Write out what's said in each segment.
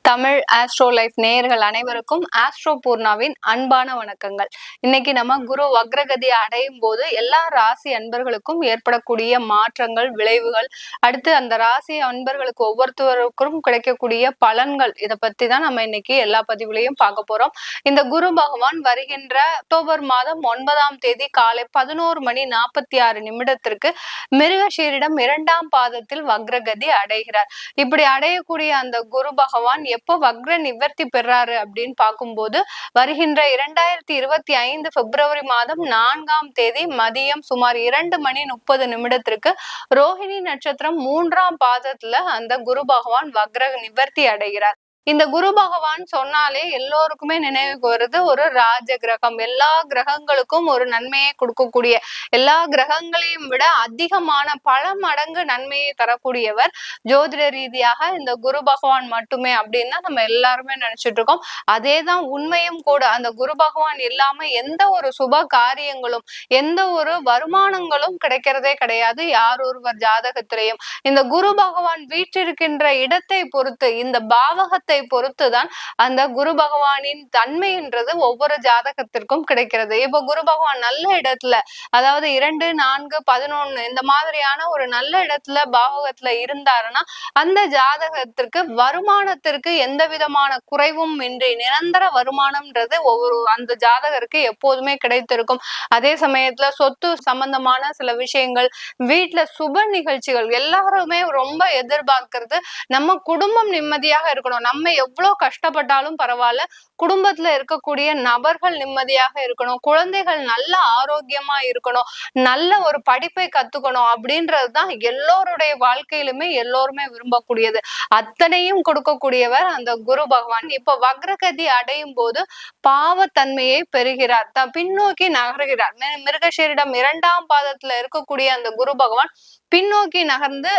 Tamil astro life நேயர்கள் அனைவருக்கும் astro பூர்ணாவின் அன்பான வணக்கங்கள். இன்னைக்கு நம்ம குரு வக்ரகதி அடையும் போது எல்லா ராசி அன்பர்களுக்கும் ஏற்படக்கூடிய மாற்றங்கள், விளைவுகள், அடுத்து அந்த ராசி அன்பர்களுக்கு ஒவ்வொருத்தருக்கும் கிடைக்கக்கூடிய பலன்கள், இதை பத்தி தான் நம்ம இன்னைக்கு எல்லா பதிவுலையும் பார்க்க போறோம். இந்த குரு பகவான் வருகின்ற அக்டோபர் மாதம் 9ஆம் தேதி காலை 11:46 மிருகஷீரிடம் 2ஆம் பாதத்தில் வக்ரகதி அடைகிறார். இப்படி அடையக்கூடிய அந்த குரு பகவான் எப்போ வக்ர நிவர்த்தி பெறாரு அப்படின்னு பார்க்கும்போது வருகின்ற 2025 பிப்ரவரி மாதம் 4ஆம் தேதி மதியம் சுமார் 2:30 ரோஹிணி நட்சத்திரம் 3ஆம் பாதத்துல அந்த குரு பகவான் வக்ர நிவர்த்தி அடைகிறார். இந்த குரு பகவான் சொன்னாலே எல்லோருக்குமே நினைவுக்கு வருது ஒரு ராஜ கிரகம். எல்லா கிரகங்களுக்கும் ஒரு நன்மையை கொடுக்கக்கூடிய, எல்லா கிரகங்களையும் விட அதிகமான பல மடங்கு நன்மையை தரக்கூடியவர் ஜோதிட ரீதியாக இந்த குரு பகவான் மட்டுமே அப்படின்னு நம்ம எல்லாருமே நினைச்சிட்டு இருக்கோம். அதேதான் உண்மையும் கூட. அந்த குரு பகவான் இல்லாம எந்த ஒரு சுப காரியங்களும் எந்த ஒரு வருமானங்களும் கிடைக்கிறதே கிடையாது யார் ஒருவர் ஜாதகத்திலையும். இந்த குரு பகவான் வீற்றிருக்கின்ற இடத்தை பொறுத்து, இந்த பாவகத்தை பொறுத்துதான் அந்த குரு பகவானின் தன்மைன்றது ஒவ்வொரு ஜாதகத்திற்கும் கிடைக்கிறது. இப்ப குரு பகவான் நல்ல இடத்துல, அதாவது 2, 4, 11 இந்த மாதிரியான ஒரு நல்ல இடத்துல பாவகத்துல இருந்தாருன்னா அந்த ஜாதகத்திற்கு வருமானத்திற்கு எந்த விதமான குறைவும் இன்றி நிரந்தர வருமானம்ன்றது ஒவ்வொரு அந்த ஜாதகருக்கு எப்போதுமே கிடைத்திருக்கும். அதே சமயத்துல சொத்து சம்பந்தமான சில விஷயங்கள், வீட்டுல சுப நிகழ்ச்சிகள், எல்லாருமே ரொம்ப எதிர்பார்க்கிறது நம்ம குடும்பம் நிம்மதியாக இருக்கணும். நம்ம எவ்வளவு கஷ்டப்பட்டாலும் பரவாயில்ல, குடும்பத்துல இருக்கக்கூடிய நபர்கள் நிம்மதியாக இருக்கணும், குழந்தைகள் நல்ல ஆரோக்கியமா இருக்கணும், நல்ல ஒரு படிப்பை கத்துக்கணும் அப்படின்றதுதான் எல்லோருடைய வாழ்க்கையிலுமே எல்லோருமே விரும்பக்கூடியது. அத்தனையும் கொடுக்கக்கூடியவர் அந்த குரு பகவான். இப்ப வக்ரகதி அடையும் போது பாவத்தன்மையை பெறுகிறார், பின்னோக்கி நகர்கிறார். மிருகஷீரிடம் 2ஆம் பாதத்துல இருக்கக்கூடிய அந்த குரு பகவான் பின்னோக்கி நகர்ந்து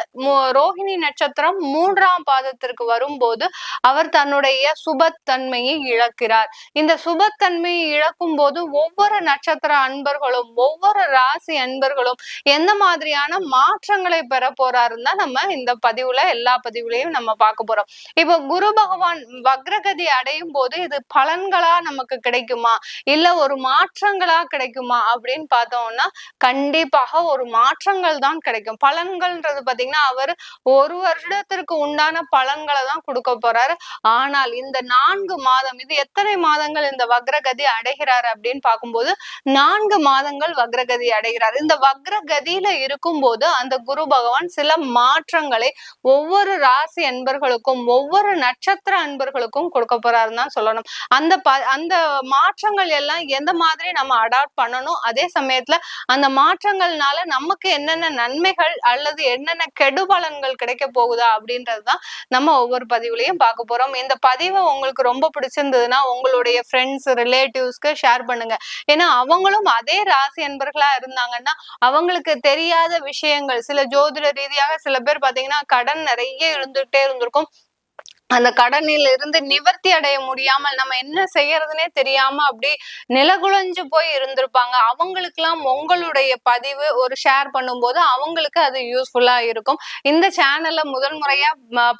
ரோஹிணி நட்சத்திரம் 3ஆம் பாதத்திற்கு வரும்போது அவர் தன்னுடைய சுபத்தன்மையை இழக்கிறார். இந்த சுபத்தன்மையை இழக்கும் போது ஒவ்வொரு நட்சத்திர அன்பர்களும் ஒவ்வொரு ராசி அன்பர்களும் எந்த மாதிரியான மாற்றங்களை பெற போறாருன்னு தான் நம்ம இந்த பதிவுல எல்லா பதிவுலையும் நம்ம பார்க்க போறோம். இப்போ குரு பகவான் வக்ரகதி அடையும் போது இது பலன்களா நமக்கு கிடைக்குமா இல்ல ஒரு மாற்றங்களா கிடைக்குமா அப்படின்னு பார்த்தோம்னா கண்டிப்பாக ஒரு மாற்றங்கள் தான் கிடைக்கும். பலன்கள்ன்றது பாத்தீங்கன்னா அவர் ஒரு வருடத்திற்கு உண்டான பலன்களை தான் கொடுக்க போறாரு. ஆனால் இந்த 4 மாதம், இது எத்தனை மாதங்கள் இந்த வக்ரகதி அடைகிறார் அப்படின்னு பார்க்கும்போது 4 மாதங்கள் வக்ரகதி அடைகிறார். இந்த வக்ரகதியில இருக்கும் போது அந்த குரு பகவான் சில மாற்றங்களை ஒவ்வொரு ராசி அன்பர்களுக்கும் ஒவ்வொரு நட்சத்திர அன்பர்களுக்கும் கொடுக்க போறாருன்னு தான் சொல்லணும். அந்த மாற்றங்கள் எல்லாம் எந்த மாதிரி நம்ம அடாப்ட் பண்ணணும், அதே சமயத்துல அந்த மாற்றங்கள்னால நமக்கு என்னென்ன நன்மைகள் அல்லது என்னென்ன கெடுபலன்கள் கிடைக்க போகுதா அப்படின்றதுதான் நம்ம ஒவ்வொரு பதிவுலையும் பார்க்க போறோம். இந்த பதிவை உங்களுக்கு ரொம்ப பிடிச்சிருந்ததுன்னா உங்களுடைய ஃப்ரெண்ட்ஸ் ரிலேட்டிவ்ஸ்க்கு ஷேர் பண்ணுங்க. ஏன்னா அவங்களும் அதே ராசி அன்பர்களா இருந்தாங்கன்னா அவங்களுக்கு தெரியாத விஷயங்கள், சில ஜோதிட ரீதியாக சில பேர் பாத்தீங்கன்னா கடன் நிறைய இருந்துட்டே இருந்திருக்கும். அந்த கடனில் இருந்து நிவர்த்தி அடைய முடியாமல் நம்ம என்ன செய்யறதுனே தெரியாம அப்படி நிலகுலைஞ்சு போய் இருந்திருப்பாங்க. அவங்களுக்கெல்லாம் உங்களுடைய பதிவு ஒரு ஷேர் பண்ணும்போது அவங்களுக்கு அது யூஸ்ஃபுல்லா இருக்கும். இந்த சேனல்ல முதல் முறையா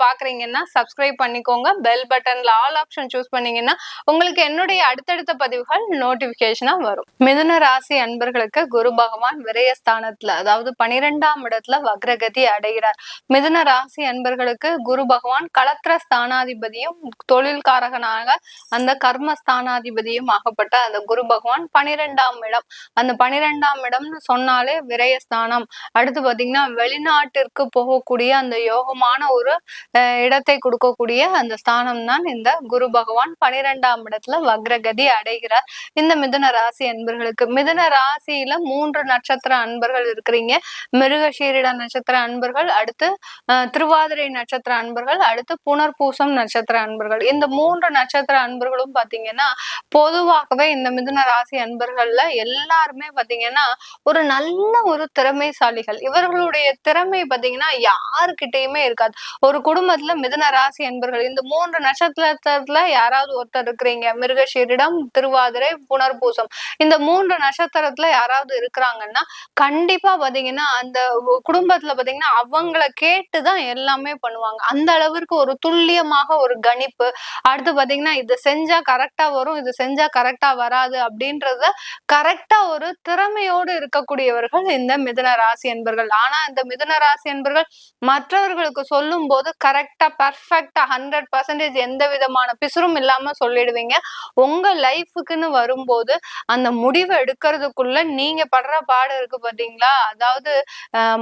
பாக்குறீங்கன்னா சப்ஸ்கிரைப் பண்ணிக்கோங்க. பெல் பட்டன்ல ஆல் ஆப்ஷன் சூஸ் பண்ணீங்கன்னா உங்களுக்கு என்னுடைய அடுத்தடுத்த பதிவுகள் நோட்டிபிகேஷனா வரும். மிதுன ராசி அன்பர்களுக்கு குரு பகவான் விரயஸ்தானத்துல, அதாவது 12ஆம் இடத்துல வக்ரகதி அடைகிறார். மிதுன ராசி அன்பர்களுக்கு குரு பகவான் களத்திர ஸ்தானாதிபதியும் தொழில்காரகனாக அந்த கர்மஸ்தானாதிபதியும் ஆகப்பட்ட அந்த குரு பகவான் 12ஆம் இடம். அந்த 12ஆம் இடம்னு சொன்னாலே விரயஸ்தானம். அடுத்து பாத்தீங்கன்னா வெளிநாட்டிற்கு போகக்கூடிய அந்த யோகமான ஒரு இடத்தை கொடுக்கக்கூடிய அந்த ஸ்தானம் தான் இந்த குரு பகவான் 12ஆம் இடத்துல வக்ரகதி அடைகிறார். இந்த மிதுன ராசி அன்பர்களுக்கு, மிதுன ராசியில 3 நட்சத்திர அன்பர்கள் இருக்கிறீங்க. மிருகஷீரிட நட்சத்திர அன்பர்கள், அடுத்து திருவாதிரை நட்சத்திர அன்பர்கள், அடுத்து புனர்பூசம் நட்சத்திர அன்பர்கள். இந்த 3 நட்சத்திர அன்பர்களும் பாத்தீங்கன்னா பொதுவாகவே இந்த மிதுன ராசி அன்பர்கள்ல எல்லாருமே பாத்தீங்கன்னா ஒரு நல்ல ஒரு திறமைசாலிகள். இவர்களுடைய திறமை பாத்தீங்கன்னா யாருக்கிட்டையுமே இருக்காது. ஒரு குடும்பத்துல மிதுன ராசி அன்பர்கள் இந்த 3 நட்சத்திரத்துல யாராவது ஒருத்தர் இருக்கிறீங்க, மிருகஷீரிடம், திருவாதிரை, புனர்பூசம், இந்த 3 நட்சத்திரத்துல யாராவது இருக்கிறாங்கன்னா கண்டிப்பா பாத்தீங்கன்னா அந்த குடும்பத்துல பாத்தீங்கன்னா அவங்கள கேட்டுதான் எல்லாமே பண்ணுவாங்க. அந்த அளவிற்கு ஒரு துல்லிய துல்லியமாக ஒரு கணிப்பு, அடுத்து பாத்தீங்கன்னா இது செஞ்சா கரெக்டா வரும், இது செஞ்சா கரெக்டா வராது அப்படின்றத கரெக்டா ஒரு திறமையோடு இருக்கக்கூடியவர்கள் இந்த மிதுன ராசி என்பர்கள். ஆனா இந்த மிதுன ராசி என்பர்கள் மற்றவர்களுக்கு சொல்லும் போது கரெக்டா பர்ஃபெக்டா 100% எந்த விதமான பிசுறும் இல்லாம சொல்லிடுவீங்க. உங்க லைஃபுக்குன்னு வரும்போது அந்த முடிவு எடுக்கிறதுக்குள்ள நீங்க படுற பாடு இருக்கு பாத்தீங்களா? அதாவது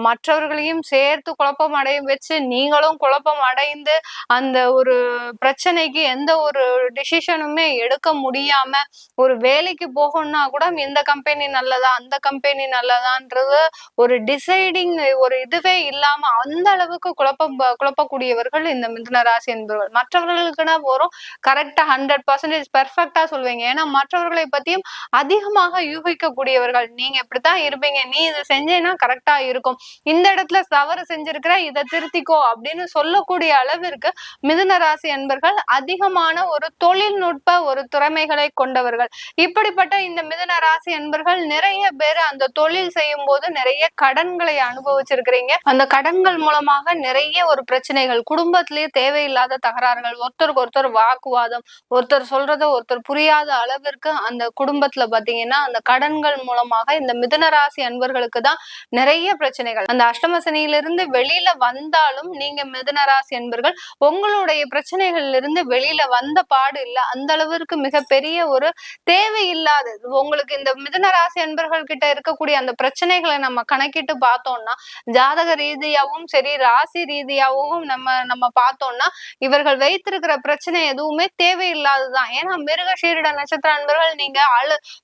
மற்றவர்களையும் சேர்த்து குழப்பம் அடைய வச்சு நீங்களும் குழப்பம் அடைந்து அந்த ஒரு பிரச்சனைக்கு எந்த ஒரு டிசிஷனுமே எடுக்க முடியாம ஒரு வேலைக்கு போகணும்னா கூட இந்த கம்பெனி நல்லதா அந்த கம்பெனி நல்லதான்றது ஒரு டிசைடிங் ஒரு இதுவே இல்லாம அந்த அளவுக்கு குழப்பக்கூடியவர்கள் இந்த மிதுன ராசி என்பவர்கள். மற்றவர்களுக்குன்னா போறோம் கரெக்டா 100% பெர்ஃபெக்டா சொல்லுவீங்க. ஏன்னா மற்றவர்களை பத்தியும் அதிகமாக யூகிக்கக்கூடியவர்கள். நீங்க இப்படித்தான் இருப்பீங்க, நீ இதை செஞ்சேன்னா கரெக்டா இருக்கும், இந்த இடத்துல தவறு செஞ்சிருக்கிற, இதை திருத்திக்கோ அப்படின்னு சொல்லக்கூடிய அளவிற்கு மிதுன ராசி என்பர்கள் அதிகமான ஒரு தொழில்நுட்ப ஒரு திறமைகளை கொண்டவர்கள். இப்படிப்பட்ட இந்த மிதுன ராசி என்பர்கள் நிறைய பேர் அந்த தொழில் செய்யும் போது நிறைய கடன்களை அனுபவிச்சிருக்கிறீங்க. அந்த கடன்கள் மூலமாக நிறைய ஒரு பிரச்சனைகள், குடும்பத்திலேயே தேவையில்லாத தகராறுகள், ஒருத்தருக்கு ஒருத்தர் வாக்குவாதம், ஒருத்தர் சொல்றத ஒருத்தர் புரியாத அளவிற்கு அந்த குடும்பத்துல பாத்தீங்கன்னா அந்த கடன்கள் மூலமாக இந்த மிதுன ராசி அன்பர்களுக்கு தான் நிறைய பிரச்சனைகள். அந்த அஷ்டம சனியிலிருந்து வெளியில வந்தாலும் நீங்க மிதுன ராசி அன்பர்கள் உங்களுடைய பிரச்சனைகள்ல இருந்து வெளியில வந்த பாடு இல்ல. அந்த அளவிற்கு மிகப்பெரிய ஒரு தேவையில்லாதது உங்களுக்கு இந்த மிதுன ராசி அன்பர்கள் கிட்ட இருக்கக்கூடிய அந்த பிரச்சனைகளை நம்ம கணக்கிட்டு பார்த்தோம்னா ஜாதக ரீதியாவும் சரி ராசி ரீதியாகவும் நம்ம பார்த்தோம்னா இவர்கள் வைத்திருக்கிற பிரச்சனை எதுவுமே தேவையில்லாததுதான். ஏன்னா மிருகசீரிட நட்சத்திர அன்பர்கள் நீங்க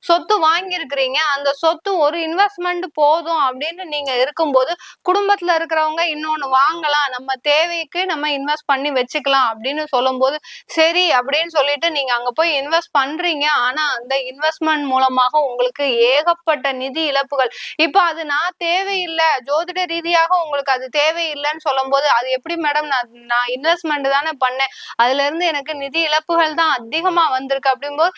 சொத்து வாங்கியிருக்கிறீங்க, அந்த சொத்து ஒரு இன்வெஸ்ட்மெண்ட் போதும் அப்படின்னு நீங்க இருக்கும்போது குடும்பத்துல இருக்கிறவங்க இன்னொன்னு வாங்கலாம், நம்ம தேவைக்கு நம்ம இன்வெஸ்ட் பண்ணி வச்சுக்கலாம் அப்படின்னு சொல்லும் போது சரி அப்படின்னு சொல்லிட்டு நீங்க அங்க போய் இன்வெஸ்ட் பண்றீங்க. ஆனா அந்த இன்வெஸ்ட்மெண்ட் மூலமாக உங்களுக்கு ஏகப்பட்ட நிதி இழப்புகள். இப்ப அது நான் தேவையில்லை, ஜோதிட ரீதியாக உங்களுக்கு அது தேவையில்லைன்னு சொல்லும் போது அது எப்படி மேடம், நான் இன்வெஸ்ட்மெண்ட் தானே பண்ணேன், அதுல இருந்து எனக்கு நிதி இழப்புகள் தான் அதிகமா வந்திருக்கு அப்படிங்கும்போது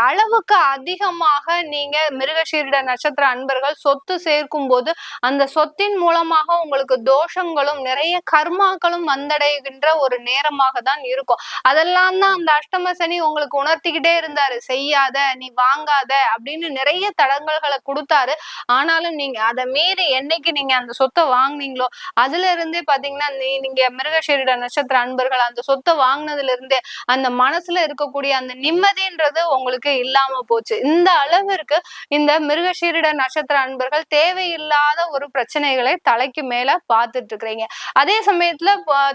அளவுக்கு அதிகமாக நீங்க மிருகசீரிட நட்சத்திர அன்பர்கள் சொத்து சேர்க்கும் போது அந்த சொத்தின் மூலமாக உங்களுக்கு தோஷங்களும் நிறைய கர்மாக்களும் வந்தடைகின்ற ஒரு நேரமாக தான் இருக்கும். அதெல்லாம் தான் அந்த அஷ்டம சனி உங்களுக்கு உணர்த்திக்கிட்டே இருந்தாரு, செய்யாத, நீ வாங்காத அப்படின்னு நிறைய தடங்கல்களை கொடுத்தாரு. ஆனாலும் நீங்க அதை மீறி என்னைக்கு நீங்க அந்த சொத்தை வாங்கினீங்களோ அதுல இருந்தே பாத்தீங்கன்னா நீங்க மிருகசீரிட நட்சத்திர அன்பர்கள் அந்த சொத்தை வாங்கினதுல இருந்தே அந்த மனசுல இருக்கக்கூடிய அந்த நிம்மதின்றது உங்களுக்கு இல்லாம போச்சு. இந்த அளவிற்கு இந்த மிருகசீரிட நட்சத்திர அன்பர்கள் தேவையில்லாத ஒரு பிரச்சனைகளை தலைக்கு மேல பார்த்துட்டு இருக்கிறீங்க. அதே சமயத்துல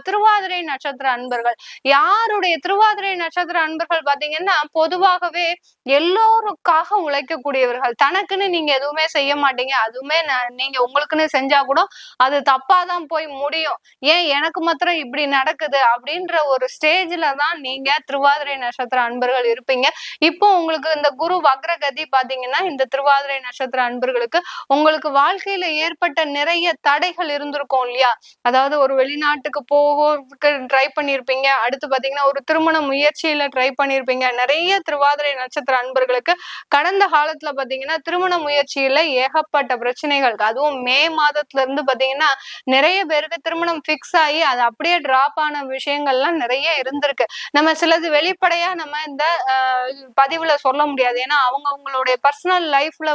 திருவாதிரை நட்சத்திர அன்பர்கள், யாருடைய திருவாதிரை நட்சத்திர அன்பர்கள் பாத்தீங்கன்னா பொதுவாகவே எல்லோருக்காக உழைக்கக்கூடியவர்கள். தனக்குன்னு நீங்க எதுவுமே செய்ய மாட்டீங்க, அதுவுமே நீங்க உங்களுக்குன்னு செஞ்சா கூட அது தப்பாதான் போய் முடியும், ஏன் எனக்கு மாத்திரம் இப்படி நடக்குது அப்படின்ற ஒரு ஸ்டேஜ்ல தான் நீங்க திருவாதிரை நட்சத்திர அன்பர்கள் இருப்பீங்க. இப்போ உங்களுக்கு இந்த குரு வக்ரகதி பாத்தீங்கன்னா இந்த திருவாதிரை நட்சத்திர அன்பர்களுக்கு உங்களுக்கு வாழ்க்கையில ஏற்பட்ட நிறைய தடைகள் இருந்திருக்கும் இல்லையா? அதாவது ஒரு வெளிநாட்டுக்கு போகிறதுக்கு ட்ரை பண்ணிருப்பீங்க, அடுத்து பாத்தீங்கன்னா ஒரு திருமண முயற்சியில ட்ரை பண்ணிருப்பீங்க. நிறைய திருவாதிரை நட்சத்திர அன்பர்களுக்கு கடந்த காலத்துல பாத்தீங்கன்னா திருமண முயற்சியில ஏகப்பட்ட பிரச்சனைகள், அதுவும் மே மாதத்துல இருந்து பாத்தீங்கன்னா நிறைய பேருக்கு திருமணம் பிக்ஸ் ஆகி அது அப்படியே டிராப் ஆன விஷயங்கள்லாம் நிறைய இருந்திருக்கு. நம்ம சிலது வெளிப்படையா நம்ம இந்த பதிவுல சொல்ல முடியாது, ஏன்னா அவங்களுடைய பர்சனல் லைஃப்ல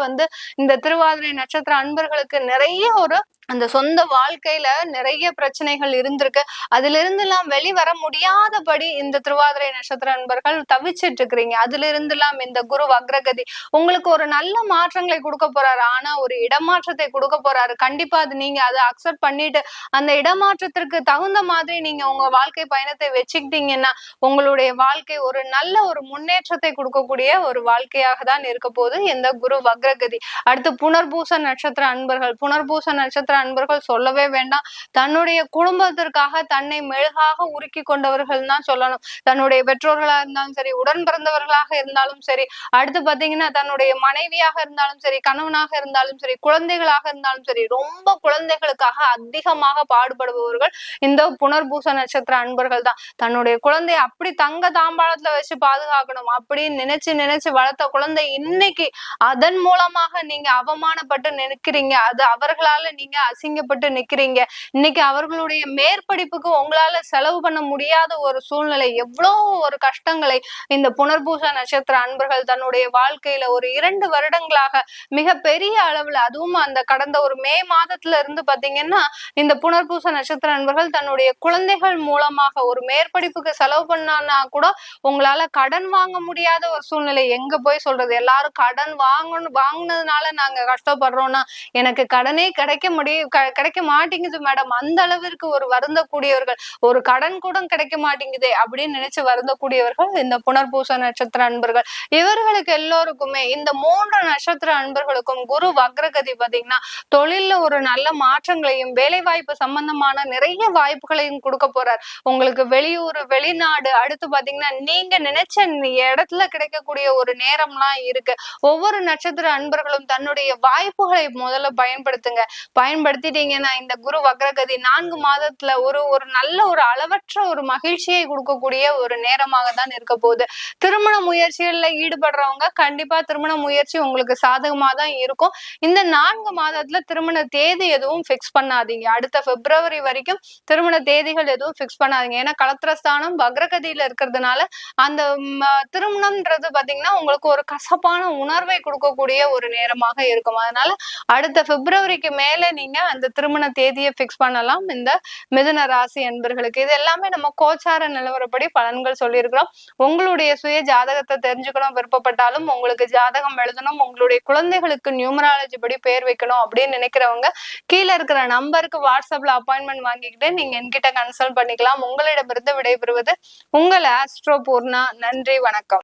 இந்த திருவாதிரை நட்சத்திர அன்பர்களுக்கு நிறைய ஒரு அந்த சொந்த வாழ்க்கையில நிறைய பிரச்சனைகள் இருந்திருக்கு. அதுல இருந்து எல்லாம் வெளிவர முடியாதபடி இந்த திருவாதிரை நட்சத்திர அன்பர்கள் தவிச்சிட்டு இருக்கிறீங்க. அதுல இருந்து எல்லாம் இந்த குரு வக்ரகதி உங்களுக்கு ஒரு நல்ல மாற்றங்களை கொடுக்க போறாரு, ஆனா ஒரு இடமாற்றத்தை கொடுக்க போறாரு. கண்டிப்பா அது நீங்க அதை அக்செப்ட் பண்ணிட்டு அந்த இடமாற்றத்திற்கு தகுந்த மாதிரி நீங்க உங்க வாழ்க்கை பயணத்தை வச்சுக்கிட்டீங்கன்னா உங்களுடைய வாழ்க்கை ஒரு நல்ல ஒரு முன்னேற்றத்தை கொடுக்கக்கூடிய ஒரு வாழ்க்கையாக தான் இருக்க போகுது இந்த குரு வக்ரகதி. அடுத்து புனர்பூச நட்சத்திர அன்பர்கள், புனர்பூச நட்சத்திர அன்பர்கள் சொல்லவே வேண்டாம். தன்னுடைய குடும்பத்திற்காக தன்னை மெழுகாக உருக்கி கொண்டவர்கள் தான் சொல்லணும். தன்னுடைய பெற்றோர்களா இருந்தாலும் சரி, உடன் பிறந்தவர்களாக இருந்தாலும் சரி, அடுத்து பாத்தீங்கன்னா தன்னுடைய மனைவியாக இருந்தாலும் சரி, கணவனாக இருந்தாலும் சரி, குழந்தைகளாக இருந்தாலும் சரி, ரொம்ப குழந்தைகளுக்காக அதிகமாக பாடுபடுபவர்கள் இந்த புனர்பூச நட்சத்திர அன்பர்கள் தான். தன்னுடைய குழந்தைய அப்படி தங்க தாம்பாளத்துல வச்சு பாதுகாக்கணும் அப்படின்னு நினைச்சு வளர்த்த குழந்தை இன்னைக்கு அதன் மூலமாக நீங்க அவமானப்பட்டு நினைக்கிறீங்க, அது அவர்களால நீங்க அசிங்கப்பட்டு நிக்கிறீங்க. இன்னைக்கு அவர்களுடைய மேற்படிப்புக்கு உங்களால செலவு பண்ண முடியாத ஒரு சூழ்நிலை, எவ்வளவு ஒரு கஷ்டங்களை இந்த புனர்பூச நட்சத்திர அன்பர்கள் தன்னுடைய வாழ்க்கையில ஒரு 2 வருடங்களாக மிக பெரிய அளவுல, அதுவும் அந்த கடந்த ஒரு மே மாதத்துல இருந்து பாத்தீங்கன்னா இந்த புனர்பூச நட்சத்திர அன்பர்கள் தன்னுடைய குழந்தைகள் மூலமாக ஒரு மேற்படிப்புக்கு செலவு பண்ணா கூட உங்களால கடன் வாங்க முடியாத ஒரு சூழ்நிலை. எங்க போய் சொல்றது, எல்லாரும் கடன் வாங்கினதுனால நாங்க கஷ்டப்படுறோம்னா, எனக்கு கடனே கிடைக்க மாட்டேங்குது மேடம், அந்த அளவிற்கு ஒரு வருந்தக்கூடியவர்கள், ஒரு கடன் கூட கிடைக்க மாட்டேங்குதே அப்படின்னு நினைச்சு வருந்தக்கூடியவர்கள் இந்த புனர்பூச நட்சத்திர அன்பர்கள். இவர்களுக்கு எல்லோருக்குமே இந்த 3 நட்சத்திர அன்பர்களுக்கும் குரு வக்ரகதி பாத்தீங்கன்னா தொழில்ல ஒரு நல்ல மாற்றங்களையும் வேலை வாய்ப்பு சம்பந்தமான நிறைய வாய்ப்புகளையும் கொடுக்க போறார். உங்களுக்கு வெளியூர் வெளிநாடு, அடுத்து பாத்தீங்கன்னா நீங்க நினைச்ச இடத்துல கிடைக்கக்கூடிய ஒரு நேரம்லாம் இருக்கு. ஒவ்வொரு நட்சத்திர அன்பர்களும் தன்னுடைய வாய்ப்புகளை முதல்ல பயன்படுத்துங்க. பயன்படுத்திட்டீங்கன்னா இந்த குரு வக்ரகதி 4 மாதத்துல ஒரு நல்ல ஒரு அளவற்ற ஒரு மகிழ்ச்சியை கொடுக்கக்கூடிய ஒரு நேரமாக தான் இருக்க போகுது. திருமண முயற்சிகள்ல ஈடுபடுறவங்க கண்டிப்பா திருமண முயற்சி உங்களுக்கு சாதகமா தான் இருக்கும். இந்த 4 மாதத்துல திருமண தேதி எதுவும் பிக்ஸ் பண்ணாதீங்க. அடுத்த பிப்ரவரி வரைக்கும் திருமண தேதிகள் எதுவும் பிக்ஸ் பண்ணாதீங்க. ஏன்னா களத்திரஸ்தானம் வக்ரகதியில இருக்கிறதுனால அந்த திருமணம்ன்றது பாத்தீங்கன்னா உங்களுக்கு ஒரு கசப்பான உணர்வை கொடுக்கக்கூடிய ஒரு நேரமாக இருக்கும். அதனால அடுத்த பிப்ரவரிக்கு மேல நீங்க அந்த திருமண தேதியை பிக்ஸ் பண்ணலாம் இந்த மிதுன ராசி அன்பர்களுக்கு. இது எல்லாமே நம்ம கோச்சார நிலவரப்படி பலன்கள் சொல்லியிருக்கிறோம். உங்களுடைய சுய ஜாதகத்தை தெரிஞ்சுக்கணும் விருப்பப்பட்டாலும், உங்களுக்கு ஜாதகம் எழுதணும், உங்களுடைய குழந்தைகளுக்கு நியூமராலஜி படி பேர் வைக்கணும் அப்படின்னு நினைக்கிறவங்க கீழே இருக்கிற நம்பருக்கு வாட்ஸ்அப்ல அப்பாயின்மெண்ட் வாங்கிக்கிட்டு நீங்க என்கிட்ட கன்சல்ட் பண்ணிக்கலாம். உங்களிடமிருந்து விடைபெறுவது உங்கள் ஆஸ்ட்ரோ பூர்ணா. நன்றி, வணக்கம்.